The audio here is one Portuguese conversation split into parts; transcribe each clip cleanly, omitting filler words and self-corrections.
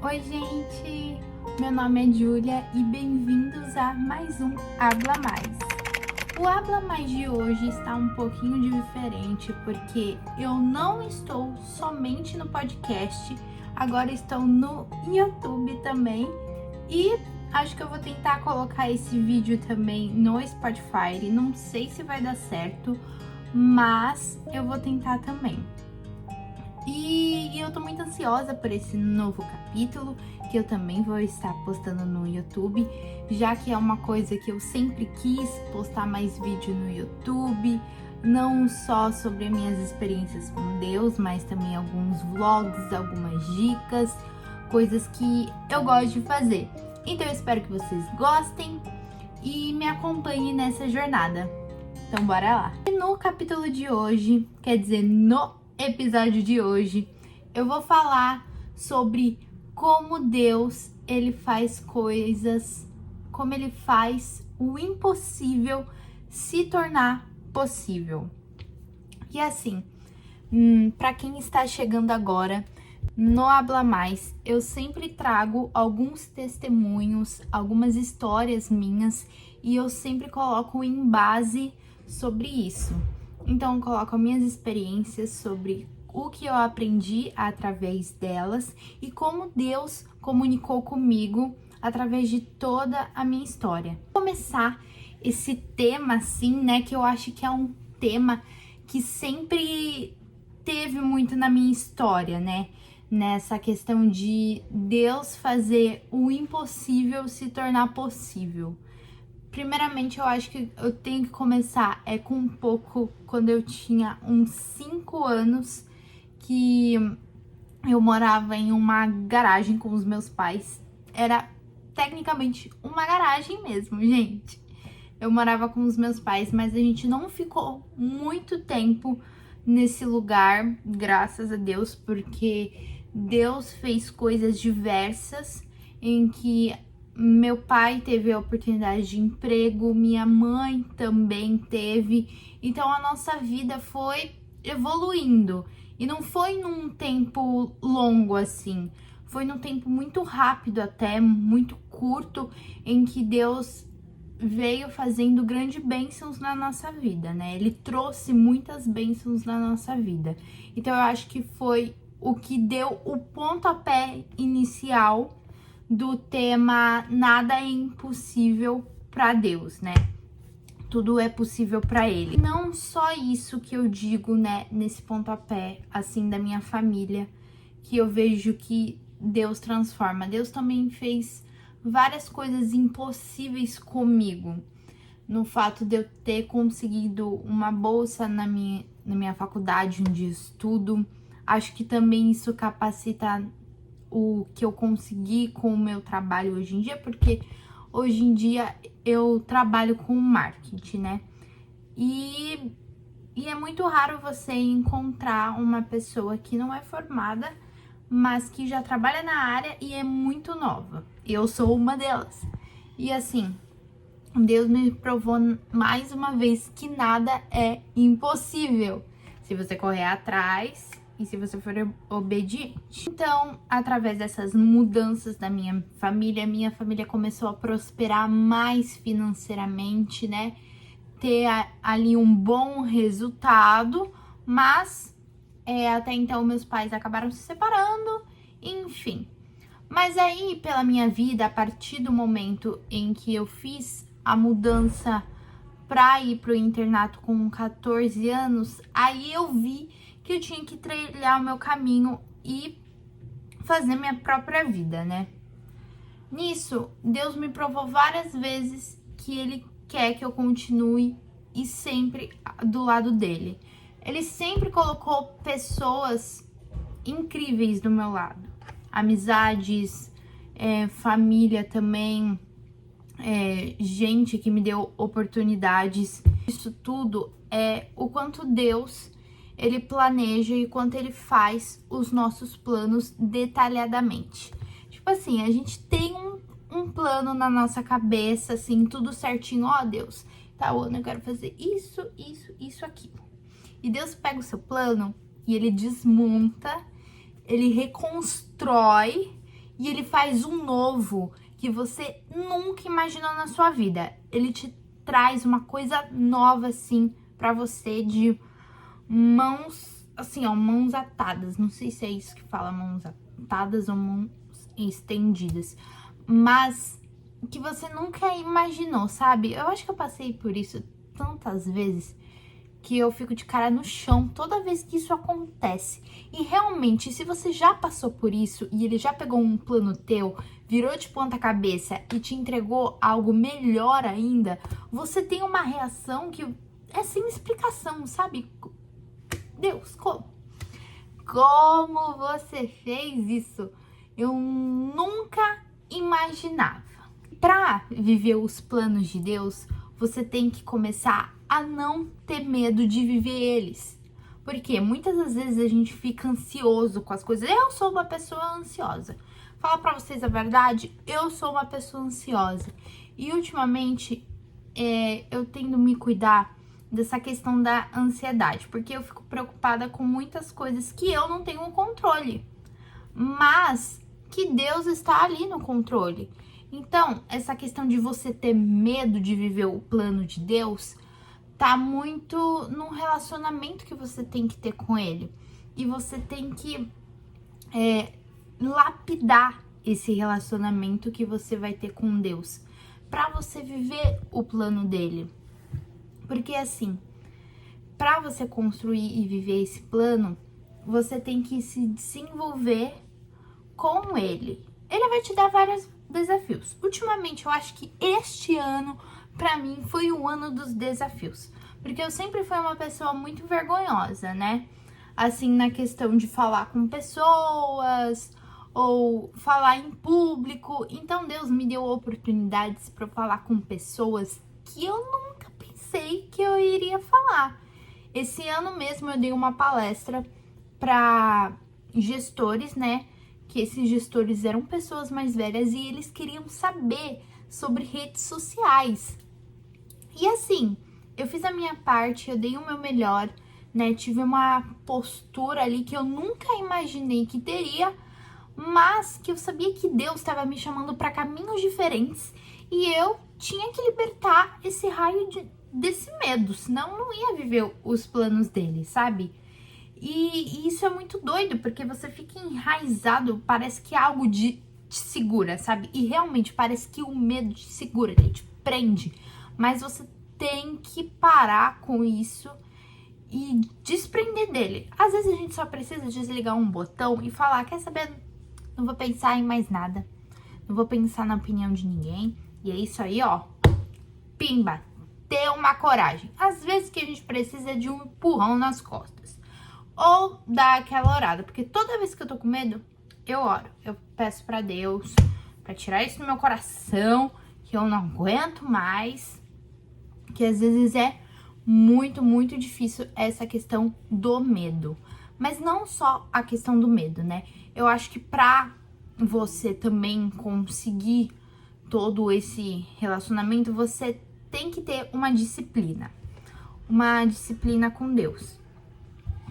Oi, gente! Meu nome é Júlia e bem-vindos a mais um Habla Mais. O Habla Mais de hoje está um pouquinho diferente porque eu não estou somente no podcast, agora estou no YouTube também e acho que eu vou tentar colocar esse vídeo também no Spotify. Não sei se vai dar certo, mas eu vou tentar também. E eu tô muito ansiosa por esse novo capítulo, que eu também vou estar postando no YouTube, já que é uma coisa que eu sempre quis postar mais vídeo no YouTube, não só sobre as minhas experiências com Deus, mas também alguns vlogs, algumas dicas, coisas que eu gosto de fazer. Então eu espero que vocês gostem e me acompanhem nessa jornada. Então bora lá! E no capítulo de hoje, quer dizer, no episódio de hoje, eu vou falar sobre como Deus, ele faz coisas, como ele faz o impossível se tornar possível. E assim, para quem está chegando agora no Habla Mais, eu sempre trago alguns testemunhos, algumas histórias minhas e eu sempre coloco em base sobre isso. Então, eu coloco minhas experiências sobre o que eu aprendi através delas e como Deus comunicou comigo através de toda a minha história. Vou começar esse tema assim, né, que eu acho que é um tema que sempre teve muito na minha história, né? Nessa questão de Deus fazer o impossível se tornar possível. Primeiramente, eu acho que eu tenho que começar com um pouco quando eu tinha uns 5 anos, que eu morava em uma garagem com os meus pais. Era tecnicamente uma garagem mesmo, gente. Eu morava com os meus pais, mas a gente não ficou muito tempo nesse lugar, graças a Deus, porque Deus fez coisas diversas em que meu pai teve a oportunidade de emprego, minha mãe também teve. Então a nossa vida foi evoluindo. E não foi num tempo longo assim. Foi num tempo muito rápido até, muito curto, em que Deus veio fazendo grandes bênçãos na nossa vida, né? Ele trouxe muitas bênçãos na nossa vida. Então eu acho que foi o que deu o pontapé inicial do tema nada é impossível para Deus, né? Tudo é possível para ele. Não só isso que eu digo, né, nesse pontapé assim da minha família, que eu vejo que Deus transforma. Deus também fez várias coisas impossíveis comigo. No fato de eu ter conseguido uma bolsa na minha faculdade de estudo. Acho que também isso capacita o que eu consegui com o meu trabalho hoje em dia, porque hoje em dia eu trabalho com marketing, né? E é muito raro você encontrar uma pessoa que não é formada, mas que já trabalha na área e é muito nova. Eu sou uma delas. E assim, Deus me provou mais uma vez que nada é impossível se você correr atrás e se você for obediente. Então, através dessas mudanças da minha família começou a prosperar mais financeiramente, né? Ter ali um bom resultado, mas até então meus pais acabaram se separando, enfim. Mas aí, pela minha vida, a partir do momento em que eu fiz a mudança para ir pro internato com 14 anos, aí eu vi que eu tinha que trilhar o meu caminho e fazer minha própria vida, né? Nisso, Deus me provou várias vezes que Ele quer que eu continue e sempre do lado dele. Ele sempre colocou pessoas incríveis do meu lado. Amizades, família também, gente que me deu oportunidades. Isso tudo é o quanto Deus, ele planeja e quanto ele faz os nossos planos detalhadamente. Tipo assim, a gente tem um plano na nossa cabeça, assim, tudo certinho. Ó, Deus, tá, ano eu quero fazer isso, aquilo. E Deus pega o seu plano e ele desmonta, ele reconstrói e ele faz um novo que você nunca imaginou na sua vida. Ele te traz uma coisa nova, assim, pra você, de mãos, assim, ó, mãos atadas. Não sei se é isso que fala, mãos atadas ou mãos estendidas. Mas que você nunca imaginou, sabe? Eu acho que eu passei por isso tantas vezes que eu fico de cara no chão toda vez que isso acontece. E realmente, se você já passou por isso e ele já pegou um plano teu, virou de ponta cabeça e te entregou algo melhor ainda, você tem uma reação que é sem explicação, sabe? Deus, como? Como você fez isso? Eu nunca imaginava. Para viver os planos de Deus, você tem que começar a não ter medo de viver eles. Porque muitas das vezes a gente fica ansioso com as coisas. Eu sou uma pessoa ansiosa. Falar para vocês a verdade, eu sou uma pessoa ansiosa. E ultimamente eu tendo me cuidar dessa questão da ansiedade, porque eu fico preocupada com muitas coisas que eu não tenho controle, mas que Deus está ali no controle. Então, essa questão de você ter medo de viver o plano de Deus tá muito no relacionamento que você tem que ter com Ele. E você tem que lapidar esse relacionamento que você vai ter com Deus, para você viver o plano dele. Porque assim, para você construir e viver esse plano, você tem que se desenvolver com ele. Ele vai te dar vários desafios. Ultimamente, eu acho que este ano, para mim, foi o ano dos desafios. Porque eu sempre fui uma pessoa muito vergonhosa, né? Assim, na questão de falar com pessoas ou falar em público. Então, Deus me deu oportunidades para falar com pessoas que eu nunca pensei que eu iria falar. Esse ano mesmo eu dei uma palestra para gestores, né? Que esses gestores eram pessoas mais velhas e eles queriam saber sobre redes sociais. E assim, eu fiz a minha parte, eu dei o meu melhor, né? Tive uma postura ali que eu nunca imaginei que teria, mas que eu sabia que Deus estava me chamando para caminhos diferentes e eu tinha que libertar esse raio desse medo, senão eu não ia viver os planos dele, sabe? E isso é muito doido, porque você fica enraizado, parece que algo te segura, sabe? E realmente parece que o medo te segura, ele te prende. Mas você tem que parar com isso e desprender dele. Às vezes a gente só precisa desligar um botão e falar, quer saber, não vou pensar em mais nada. Não vou pensar na opinião de ninguém. E é isso aí, ó. Pimba! Ter uma coragem. Às vezes que a gente precisa de um empurrão nas costas. Ou dar aquela orada, porque toda vez que eu tô com medo, eu oro. Eu peço pra Deus, pra tirar isso do meu coração, que eu não aguento mais. Que às vezes é muito, muito difícil essa questão do medo. Mas não só a questão do medo, né? Eu acho que pra você também conseguir todo esse relacionamento, você tem que ter uma disciplina com Deus.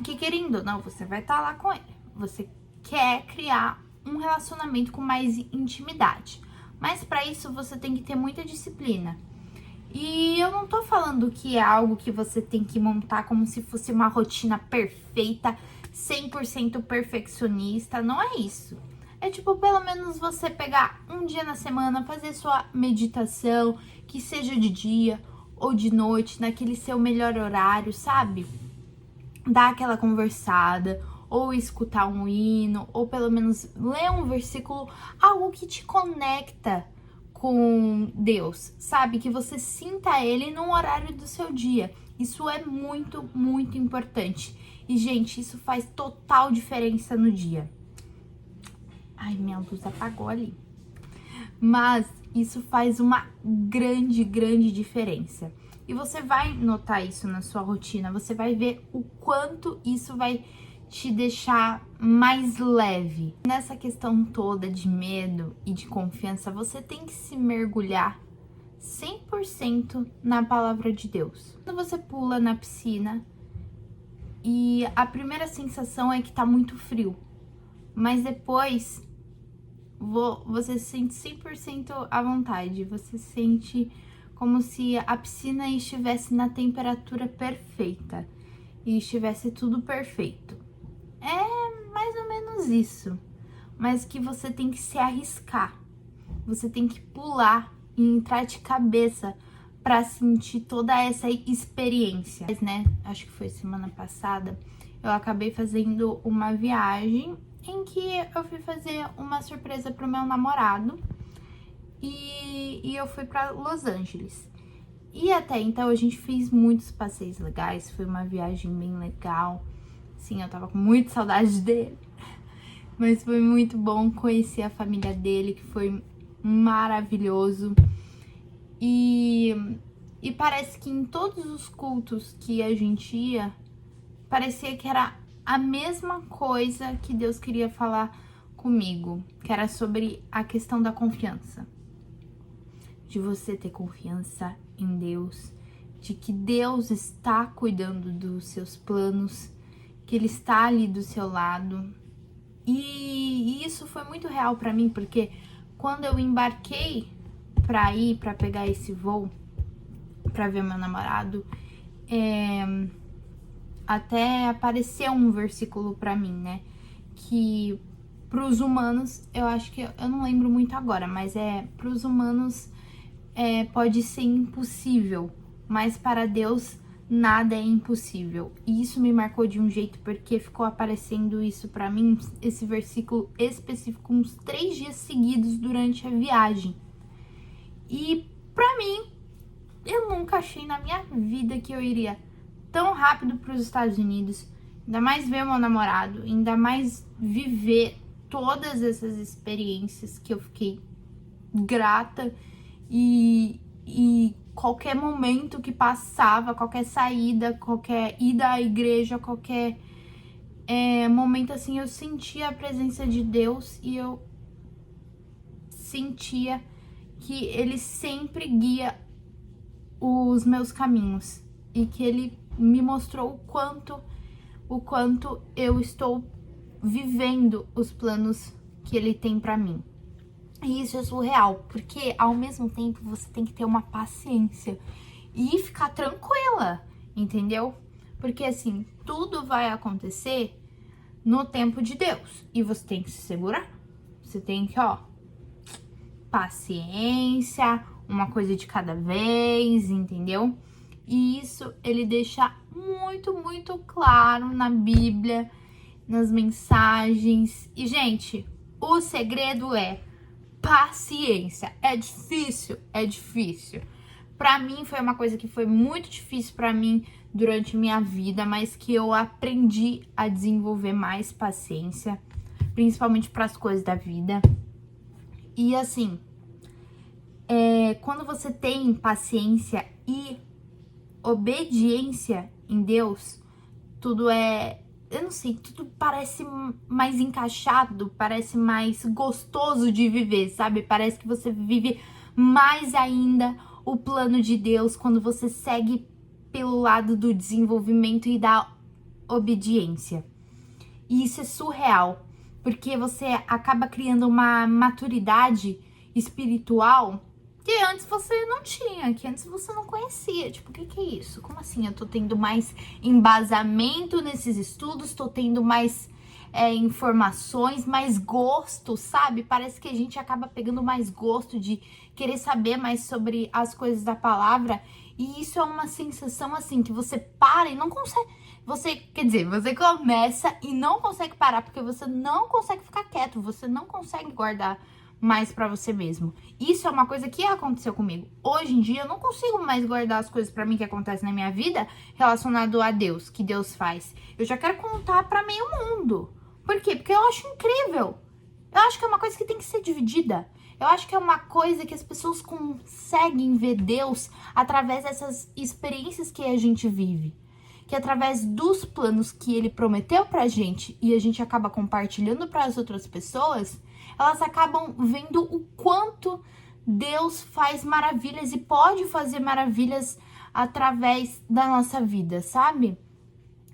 Que querendo ou não, você vai estar lá com ele. Você quer criar um relacionamento com mais intimidade. Mas para isso você tem que ter muita disciplina. E eu não tô falando que é algo que você tem que montar como se fosse uma rotina perfeita, 100% perfeccionista. Não é isso. É tipo, pelo menos você pegar um dia na semana, fazer sua meditação, que seja de dia ou de noite, naquele seu melhor horário, sabe? Dar aquela conversada, ou escutar um hino, ou pelo menos ler um versículo, algo que te conecta com Deus, sabe? Que você sinta Ele no horário do seu dia. Isso é muito, muito importante. E, gente, isso faz total diferença no dia. Ai, minha luz apagou ali. Mas isso faz uma grande, grande diferença. E você vai notar isso na sua rotina, você vai ver o quanto isso vai te deixar mais leve. Nessa questão toda de medo e de confiança, você tem que se mergulhar 100% na palavra de Deus. Quando você pula na piscina e a primeira sensação é que tá muito frio, mas depois você se sente 100% à vontade, você sente como se a piscina estivesse na temperatura perfeita e estivesse tudo perfeito. É mais ou menos isso, mas que você tem que se arriscar, você tem que pular e entrar de cabeça para sentir toda essa experiência, né? Acho que foi semana passada, eu acabei fazendo uma viagem em que eu fui fazer uma surpresa pro meu namorado e eu fui para Los Angeles. E até então a gente fez muitos passeios legais, foi uma viagem bem legal. Sim, eu tava com muita saudade dele, mas foi muito bom conhecer a família dele, que foi maravilhoso. E parece que em todos os cultos que a gente ia, parecia que era a mesma coisa que Deus queria falar comigo, que era sobre a questão da confiança. De você ter confiança em Deus, de que Deus está cuidando dos seus planos, que Ele está ali do seu lado. E isso foi muito real pra mim, porque quando eu embarquei pra pegar esse voo, pra ver meu namorado, até apareceu um versículo pra mim, né? Que pros humanos, eu acho que, eu não lembro muito agora, mas pros humanos pode ser impossível, mas para Deus nada é impossível. E isso me marcou de um jeito, porque ficou aparecendo isso pra mim, esse versículo específico, uns 3 dias seguidos durante a viagem. E pra mim, eu nunca achei na minha vida que eu iria tão rápido para os Estados Unidos, ainda mais ver meu namorado, ainda mais viver todas essas experiências que eu fiquei grata e qualquer momento que passava, qualquer saída, qualquer ida à igreja, qualquer momento assim, eu sentia a presença de Deus e eu sentia que Ele sempre guia os meus caminhos e que Ele me mostrou o quanto eu estou vivendo os planos que Ele tem pra mim. E isso é surreal, porque ao mesmo tempo você tem que ter uma paciência e ficar tranquila, entendeu? Porque assim, tudo vai acontecer no tempo de Deus e você tem que se segurar. Você tem que, paciência, uma coisa de cada vez, entendeu? E isso ele deixa muito, muito claro na Bíblia, nas mensagens. E, gente, o segredo é paciência. É difícil, é difícil. Pra mim foi uma coisa que foi muito difícil pra mim durante minha vida, mas que eu aprendi a desenvolver mais paciência, principalmente para as coisas da vida. E assim, quando você tem paciência e obediência em Deus, tudo eu não sei, tudo parece mais encaixado, parece mais gostoso de viver, sabe? Parece que você vive mais ainda o plano de Deus quando você segue pelo lado do desenvolvimento e da obediência. E isso é surreal, porque você acaba criando uma maturidade espiritual que antes você não tinha, que antes você não conhecia. Tipo, o que é isso? Como assim? Eu tô tendo mais embasamento nesses estudos, tô tendo mais informações, mais gosto, sabe? Parece que a gente acaba pegando mais gosto de querer saber mais sobre as coisas da palavra. E isso é uma sensação assim, que você para e não consegue. Você começa e não consegue parar, porque você não consegue ficar quieto, você não consegue guardar mais pra você mesmo. Isso é uma coisa que aconteceu comigo. Hoje em dia eu não consigo mais guardar as coisas pra mim que acontecem na minha vida relacionado a Deus, que Deus faz. Eu já quero contar pra meio mundo. Por quê? Porque eu acho incrível. Eu acho que é uma coisa que tem que ser dividida. Eu acho que é uma coisa que as pessoas conseguem ver Deus através dessas experiências que a gente vive. Que através dos planos que Ele prometeu pra gente e a gente acaba compartilhando para as outras pessoas, elas acabam vendo o quanto Deus faz maravilhas e pode fazer maravilhas através da nossa vida, sabe?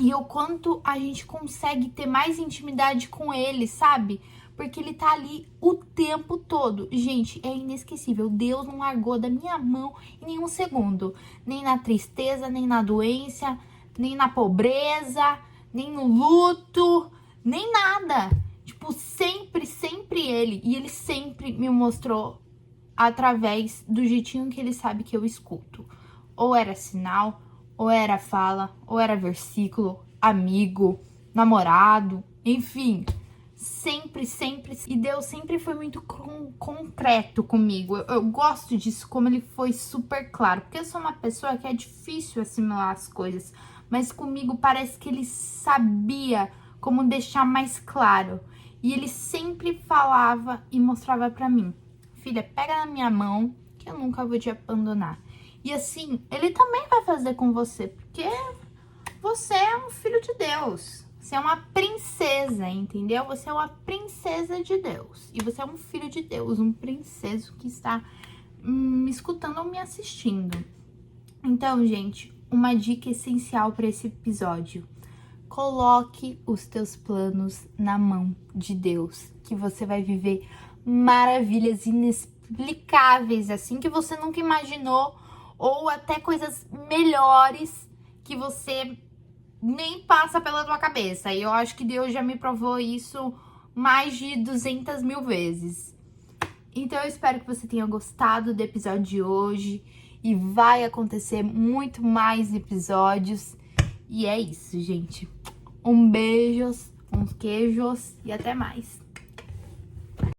E o quanto a gente consegue ter mais intimidade com Ele, sabe? porque ele tá ali o tempo todo. Gente, é inesquecível. Deus não largou da minha mão em nenhum segundo. Nem na tristeza, nem na doença, nem na pobreza, nem no luto, nem nada. Tipo, sempre, sempre ele. E ele sempre me mostrou através do jeitinho que ele sabe que eu escuto. Ou era sinal, ou era fala, ou era versículo, amigo, namorado, enfim. Sempre, sempre. E Deus sempre foi muito concreto comigo. Eu gosto disso, como ele foi super claro. Porque eu sou uma pessoa que é difícil assimilar as coisas. Mas comigo parece que ele sabia como deixar mais claro. E ele sempre falava e mostrava pra mim: filha, pega na minha mão que eu nunca vou te abandonar. E assim, ele também vai fazer com você, porque você é um filho de Deus. Você é uma princesa, entendeu? Você é uma princesa de Deus. E você é um filho de Deus, um princeso que está me escutando ou me assistindo. Então, gente, uma dica essencial para esse episódio: coloque os teus planos na mão de Deus, que você vai viver maravilhas inexplicáveis, assim, que você nunca imaginou, ou até coisas melhores que você nem passa pela tua cabeça. E eu acho que Deus já me provou isso mais de 200 mil vezes. Então eu espero que você tenha gostado do episódio de hoje, e vai acontecer muito mais episódios. E é isso, gente. Um beijos, uns queijos e até mais.